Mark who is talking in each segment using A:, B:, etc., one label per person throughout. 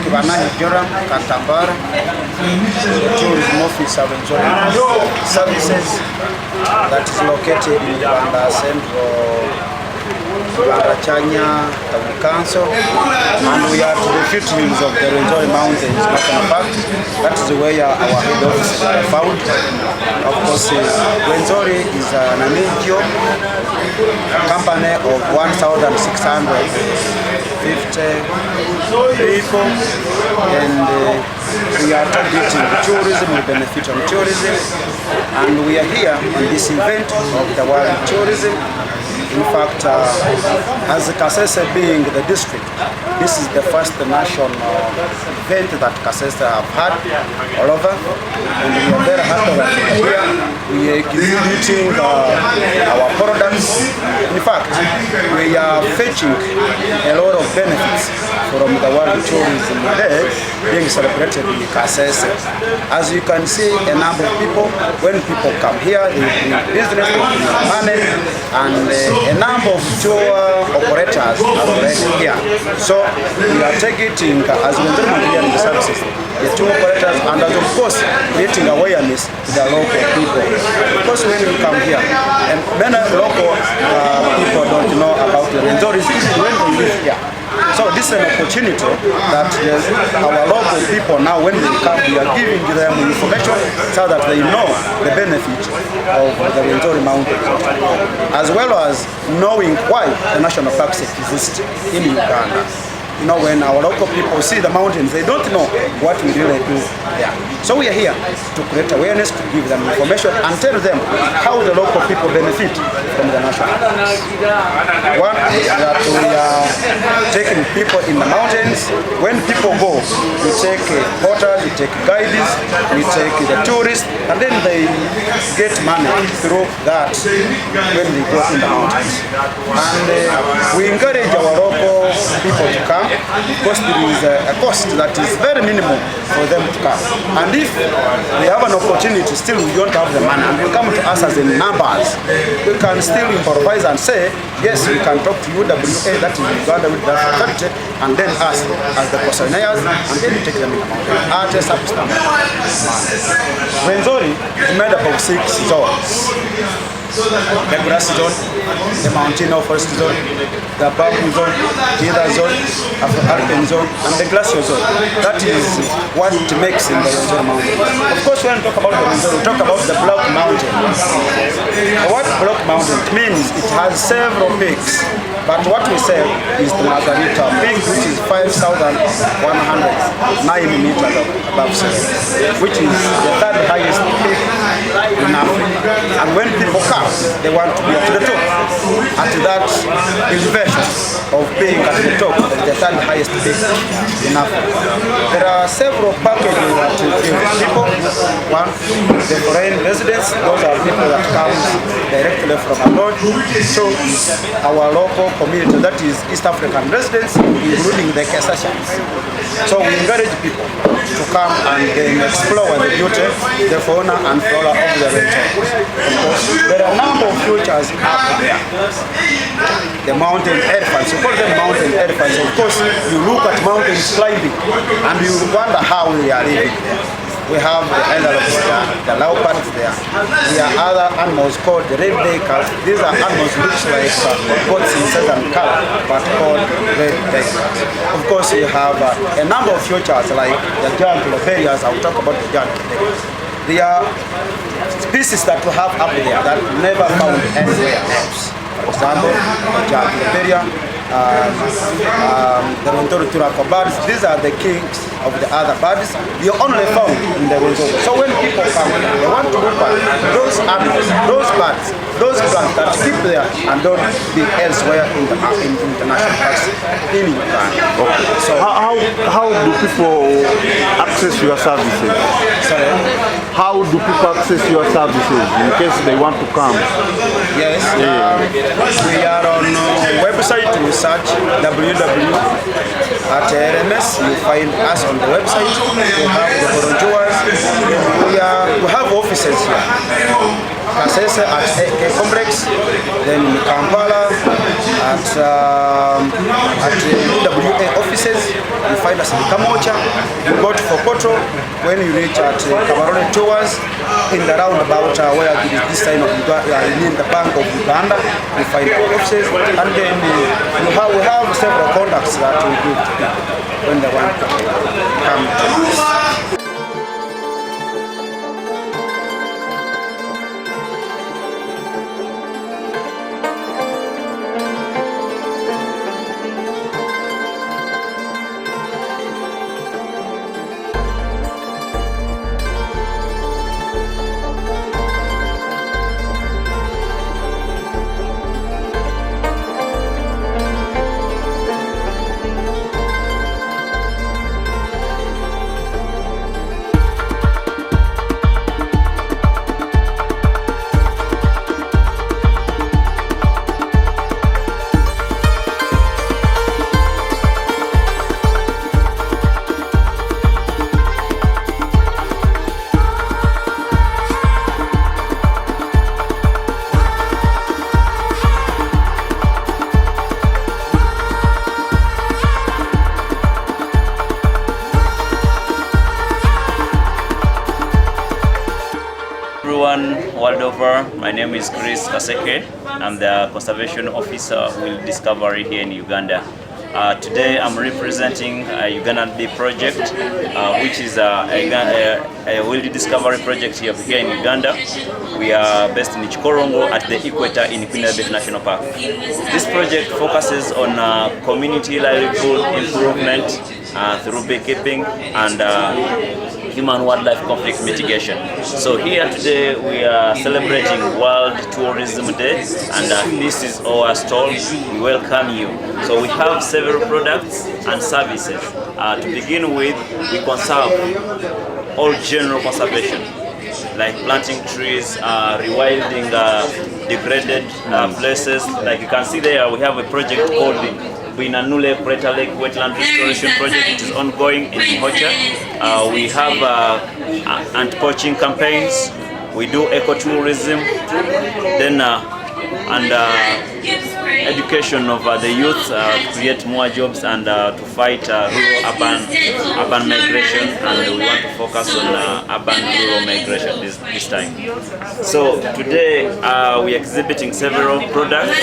A: Kibanahi Joram, Kantambara, tourism office of services that is located in Uganda Central, Uganda Chanya Town Council, and we are to the foothills of the Rwenzori Mountains National Park. That is where our head offices are found. Of course, Rwenzori is an NGO company of 1,650 people, and we are targeting tourism, we benefit on tourism, and we are here on this event of the World Tourism. In fact, as Kasese being the district, this is the first national event that Kasese have had all over, and we are very happy that we are here. We are exhibiting our products. In fact, we are fetching a lot of benefits from the World Tourism Day being celebrated in Kasese. As you can see, a number of people, when people come here, they bring business, they bring money, and a number of tour operators are already here. So we are targeting, as we are in the services, the tour operators, and of course creating awareness to the local people. Because when you come here, and many local people don't know about the Rwenzori when they live here. So this is an opportunity that our local people now, when they come, we are giving them information so that they know the benefit of the Rwenzori Mountains, as well as knowing why the national parks exist in Uganda. You know, when our local people see the mountains, they don't know what we really do there. So we are here to create awareness, to give them information and tell them how the local people benefit from the national parks. One, that we are taking people in the mountains. When people go, we take porters, we take guides, we take the tourists, and then they get money through that when they go in the mountains. And we encourage our local people to come, because there is a cost that is very minimal for them to come. And if they have an opportunity, still we don't have the money, and you come to us as in numbers, we can still improvise and say, yes, we can talk to UWA, that is Uganda with that authority, and then us as the concessionaires, and then we take them in the mountain at a substance. Rwenzori is made up of 6 zones. The grass zone, the mountainous forest zone, the bamboo zone, the other zone, Afro-Alpine zone, and the glacial zone. That is what it makes in the Rwenzori Mountain. Of course, when we talk about the Rwenzori, we talk about the Block Mountain. What Block Mountain means, it has several peaks. But what we say is the Margarita peak, which is 5,109 meters above sea level, which is the third highest peak in Africa. And when people come, they want to be at the top, at that elevation of being at the top, the third highest peak in Africa. There are several packages that we give people. One, the foreign residents, those are people that come directly from abroad. So our local community, that is East African residents, including the kasese. So we encourage people to come and explore the beauty, the fauna and flora of the region. There are a number of features up there. The mountain elephants, you call them mountain elephants. Of course, you look at mountains climbing and you wonder how we are living there. We have the antelopes there, the leopards there. There are other animals called the red duckers. These are animals which looks like goats in certain color, but called red duckers. Of course, we have a number of features like the giant lobelias. I'll talk about the giant lobelias. There are species that we have up there that never found anywhere else. For example, the giant lobelia, the Rwenzori Turako birds. These are the kings of the other birds. They are only found in the Rwenzori. So when people come, they want to look at those animals, those birds, those plants that keep there and don't be elsewhere in the international parks in Uganda.
B: Okay. So how do people access your services?
A: Sorry?
B: How do people access your services in case they want to come?
A: Yes, we are on website. You search www.rms. You find us on the website. We have the volunteers. We are we have offices here. Kasese at AK Complex, then in Kampala at WA offices. You find us in Kamocha. You go to Fokoto when you reach at Kabarole Towers in the roundabout where this sign of in the Bank of Uganda. You find our offices, and then we have several contacts that we give to people when they want to come to us.
C: World over. My name is Kasese. I'm the conservation officer of Wild Discovery here in Uganda. Today I'm representing a Ugandan Bee project, which is a Wild Discovery project here in Uganda. We are based in Chikorongo at the Equator in Queen Elizabeth National Park. This project focuses on community livelihood improvement through beekeeping and human-wildlife conflict mitigation. So here today we are celebrating World Tourism Day, and this is our stall. We welcome you. So we have several products and services. To begin with, we conserve all general conservation, like planting trees, rewilding degraded places. Like you can see there, we have a project called the Binanule Preta Lake Wetland Restoration Project, which is ongoing in Hocha. We have anti-poaching campaigns. We do ecotourism, then education of the youth to create more jobs and to fight urban migration, and we want to focus on urban-rural migration this time. So today we are exhibiting several products.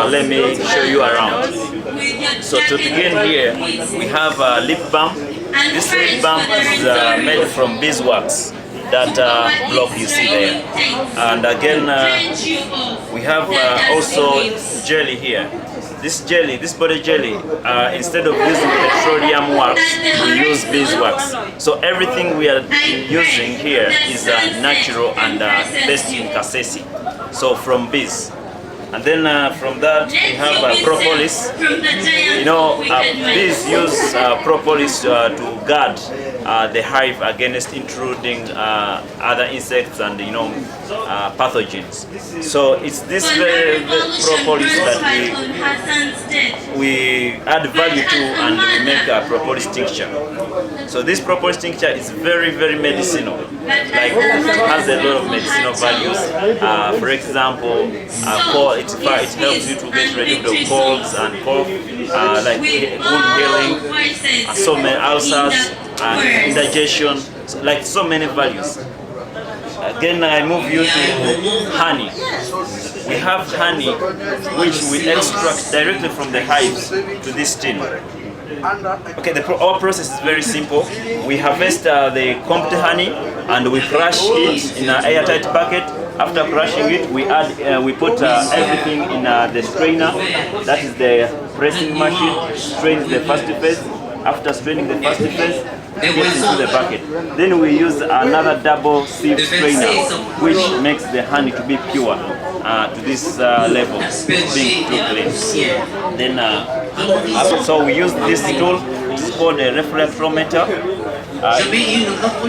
C: Let me show you around. So to begin here, we have lip balm. This lip balm is made from beeswax, that block you see there. And again, we have also jelly here. This body jelly, instead of using petroleum wax, we use beeswax. So everything we are using here is natural and based in kasese, so from bees. And then from that we have propolis. You know, bees use propolis to guard the hive against intruding other insects and pathogens. So it's this very propolis that we add value to, and we make a propolis tincture. So this propolis tincture is very, very medicinal. Like, it has a lot of medicinal values. For example, it helps you to get rid of the colds and cough, like wound healing, so many ulcers, indigestion, like so many values. Again, I move you to honey. We have honey which we extract directly from the hives to this tin. Okay, our process is very simple. We harvest the combed honey and we crush it in an airtight bucket. After crushing it, we put everything in the strainer. That is the pressing machine. Strains the first phase. After straining the first phase, it goes into the bucket. Then we use another double sieve strainer, which makes the honey to be pure to this level, being too clean. Then so we use this tool. It's called a reflectometer.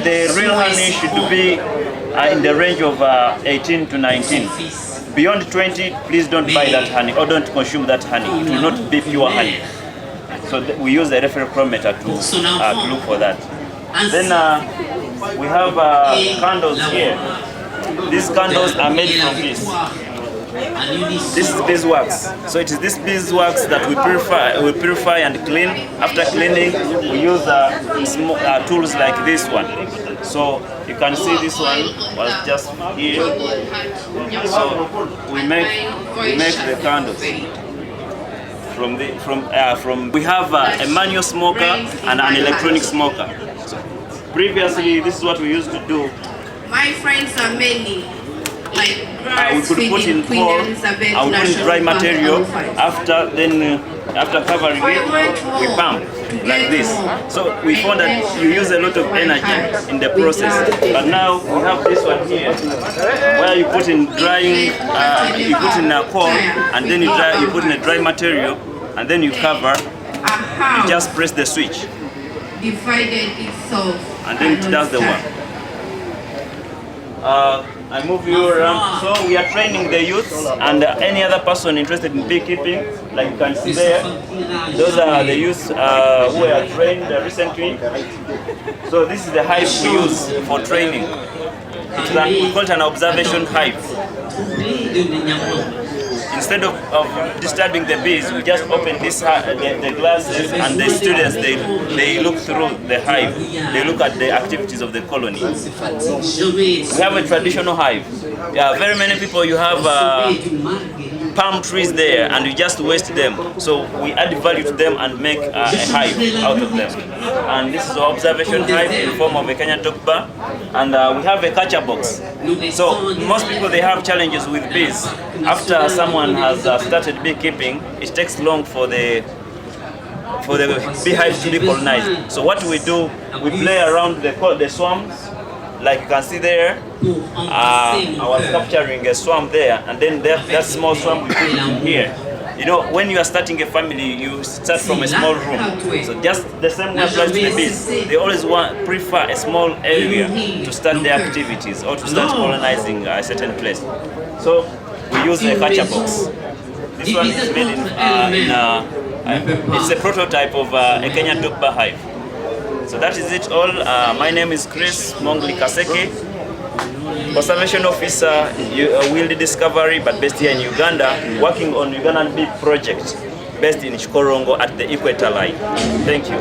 C: The real honey should be in the range of 18 to 19. Beyond 20, please don't buy that honey or don't consume that honey. It will not be pure honey. So we use the reflectometer to look for that. Then we have candles here. These candles are made from this. This is beeswax. So it is this beeswax that we purify and clean. After cleaning, we use tools like this one. So you can see this one was just here. So we make the candles. We have a manual smoker and an electronic smoker. So previously, this is what we used to do.
D: My friends are many. Like
C: we could put in coal, I would put in dry material. After covering it, we pump like this. So we found that you use a lot of energy in the process. But now we have this one here, where you put in drying, you put in a coal, and then you put in a dry material, and then you cover. You just press the switch,
D: divided itself,
C: and then it does the work. I move you around. So we are training the youth and any other person interested in beekeeping. Like you can see there, those are the youth who are trained recently. So this is the hive we use for training. We call it an observation hive. Instead of disturbing the bees, we just open this the glasses, and the students they look through the hive. They look at the activities of the colony. We have a traditional hive. Very many people, you have palm trees there, and you just waste them. So we add value to them and make a hive out of them. And this is our observation hive in the form of a Kenya tokba, and we have a catcher box. So most people, they have challenges with bees. After someone has started beekeeping, it takes long for the beehive to be colonized. So what we do, we play around the swarms. Like you can see there, I was capturing a swarm there, and then that small swarm we put in here. You know, when you are starting a family, you start from a small room. So just the same way applies to the bees. They always prefer a small area to start their activities or to start colonizing a certain place. So we use a catcher box. This one is made it's a prototype of a Kenya tokba hive. So that is it all. My name is Chris Mongli Kaseke, Conservation Officer, Wild Discovery, but based here in Uganda, working on Ugandan bee project based in Chikorongo at the equator line. Thank you.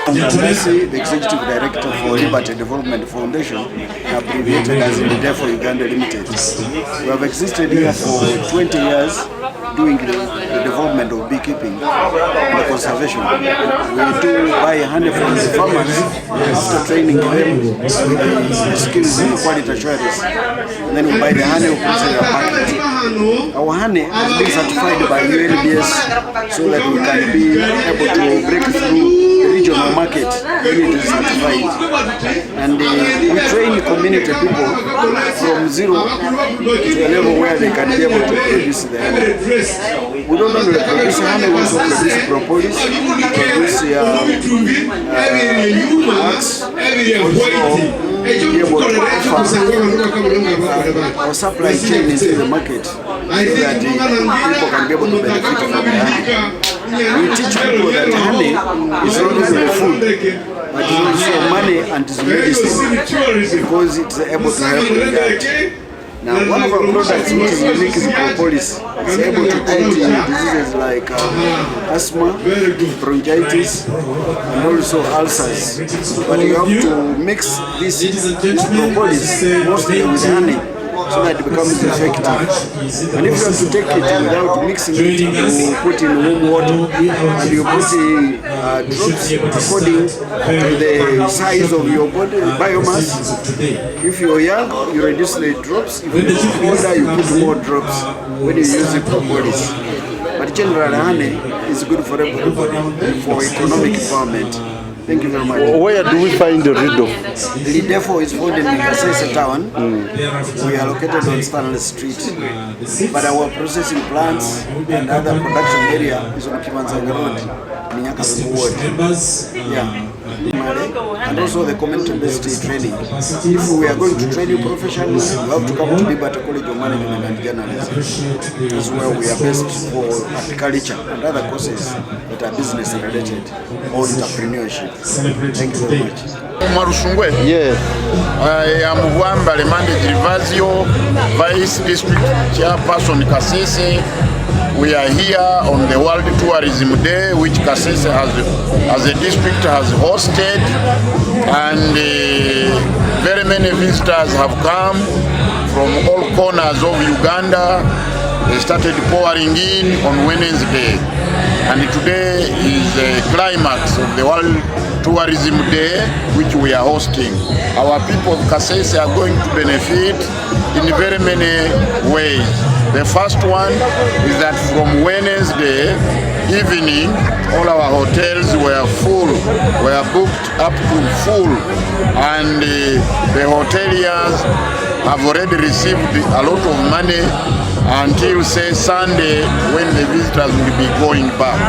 A: Kasese, the Executive Director for Liberty Development Foundation, abbreviated as Leader for Uganda Limited. We have existed here for 20 years doing the development of beekeeping and conservation. We do buy honey from the farmers after training them with the skills in quality assurance. And then we buy the honey, we put it in a packet. Our honey has been certified by UNBS so that we can be able to break through the regional market when it is certified. And we train community people from zero to a level where they can be able to produce the honey. We don't only produce honey, we also produce propolis, produce wax, our supply chain is in the market so that people can be able to benefit from the honey. We teach people that honey is not only food, but it's also money and it's medicine because it's able to help with that. Now, one of our products which is unique is propolis. It's able to treat diseases like asthma, bronchitis, and also ulcers. But you have to mix this propolis mostly with honey so that it becomes effective. And if you want to take it without mixing it, you put in warm water and you put drops according to the size of your body biomass. If you're young, you reduce the drops. If you're older, you put more drops when you use the propolis. But generally, honey is good for everybody, for economic empowerment. Thank you very much.
B: Where do we find the Rido?
A: The depot is found in Kasese town. We are located on Stanley Street. But our processing plants and other production area is on Kimanzanga Road, Minyaka Ward. Yeah. And also the community-based training. If we are going to train you professionally, you have to come to Liberty College of Management and Journalism. This is where we are based for agriculture and other courses that are business related or entrepreneurship. Thank you very much.
E: Marusungwe.
B: Yes.
E: I am Wamba Lemande Gervasio, Vice District Chairperson Kasese. We are here on the World Tourism Day, which Kasese as a district has hosted, and very many visitors have come from all corners of Uganda. They started pouring in on Wednesday, and today is the climax of the World Tourism Day, which we are hosting. Our people of Kasese are going to benefit in very many ways. The first one is that from Wednesday evening, all our hotels were full, were booked up to full, and the hoteliers have already received a lot of money until, say, Sunday, when the visitors will be going back.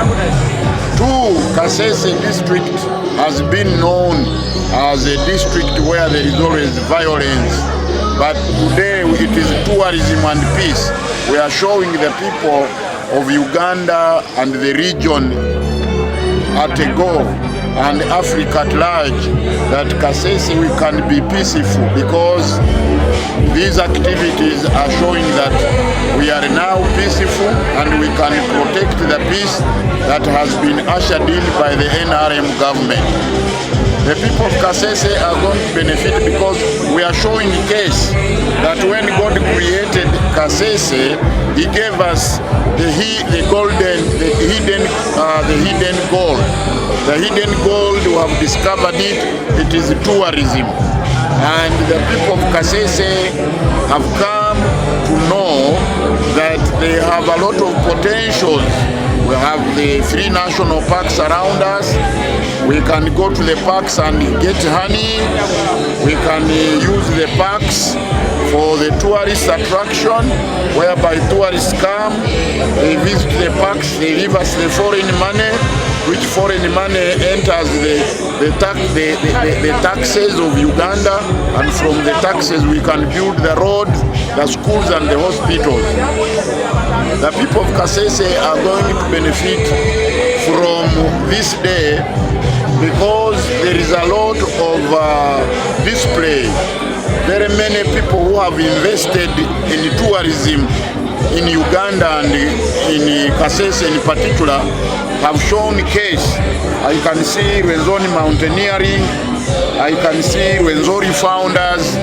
E: Two, Kasese district has been known as a district where there is always violence, but today it is tourism and peace. We are showing the people of Uganda and the region at a go, and Africa at large, that Kasese we can be peaceful, because these activities are showing that we are now peaceful and we can protect the peace that has been ushered in by the NRM government. The people of Kasese are going to benefit because we are showing a case that when God created Kasese, He gave us the hidden gold. The hidden gold, we have discovered it. It is tourism, and the people of Kasese have come to know that they have a lot of potentials. We have the 3 national parks around us. We can go to the parks and get honey. We can use the parks for the tourist attraction, whereby tourists come, they visit the parks, they leave us the foreign money, which foreign money enters the taxes of Uganda, and from the taxes we can build the road, the schools and the hospitals. The people of Kasese are going to benefit from this day because there is a lot of display. Very many people who have invested in tourism in Uganda and in Kasese in particular have shown case. I can see Rwenzori Mountaineering, I can see Rwenzori Founders,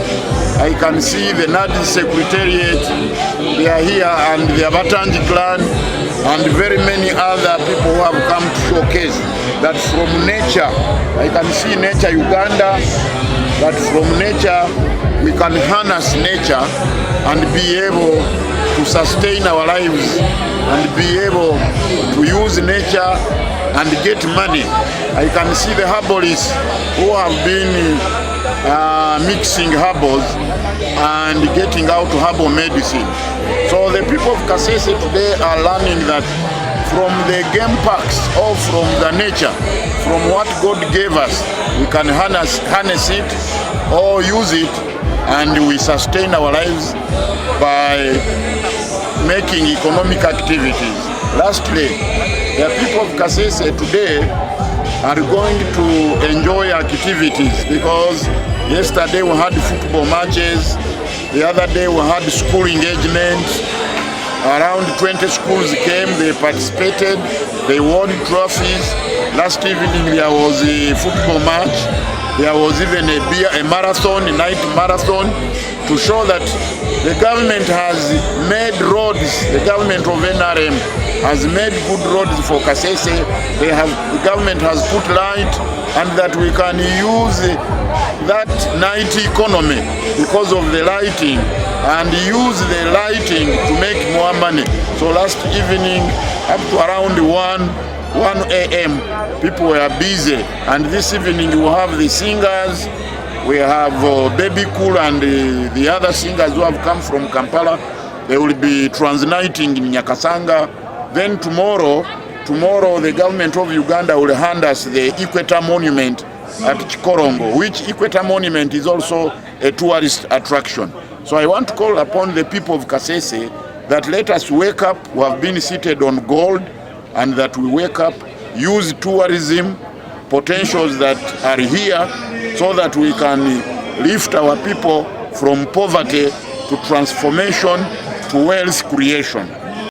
E: I can see the Nadi Secretariat, they are here, and the Abatanji clan, and very many other people who have come to showcase that from nature, I can see Nature Uganda, that from nature we can harness nature and be able to sustain our lives and be able to use nature and get money. I can see the herbalists who have been mixing herbals and getting out herbal medicine. So the people of Kasese today are learning that from the game parks or from the nature, from what God gave us, we can harness it or use it, and we sustain our lives by making economic activities. Lastly, the people of Kasese today are going to enjoy activities because yesterday we had football matches, the other day we had school engagements. Around 20 schools came, they participated, they won trophies. Last evening there was a football match, There was even a marathon, a night marathon, to show that the government has made roads, the government of NRM has made good roads for Kasese. The government has put light, and that we can use that night economy because of the lighting, and use the lighting to make more money. So last evening, up to around 1 a.m., people were busy, and this evening we have the singers. We have Baby Cool and the other singers who have come from Kampala. They will be transnighting in Nyakasanga. Then tomorrow the government of Uganda will hand us the Equator Monument at Chikorongo, which Equator Monument is also a tourist attraction. So I want to call upon the people of Kasese that let us wake up. We have been seated on gold, and that we wake up, use tourism potentials that are here, so that we can lift our people from poverty to transformation to wealth creation.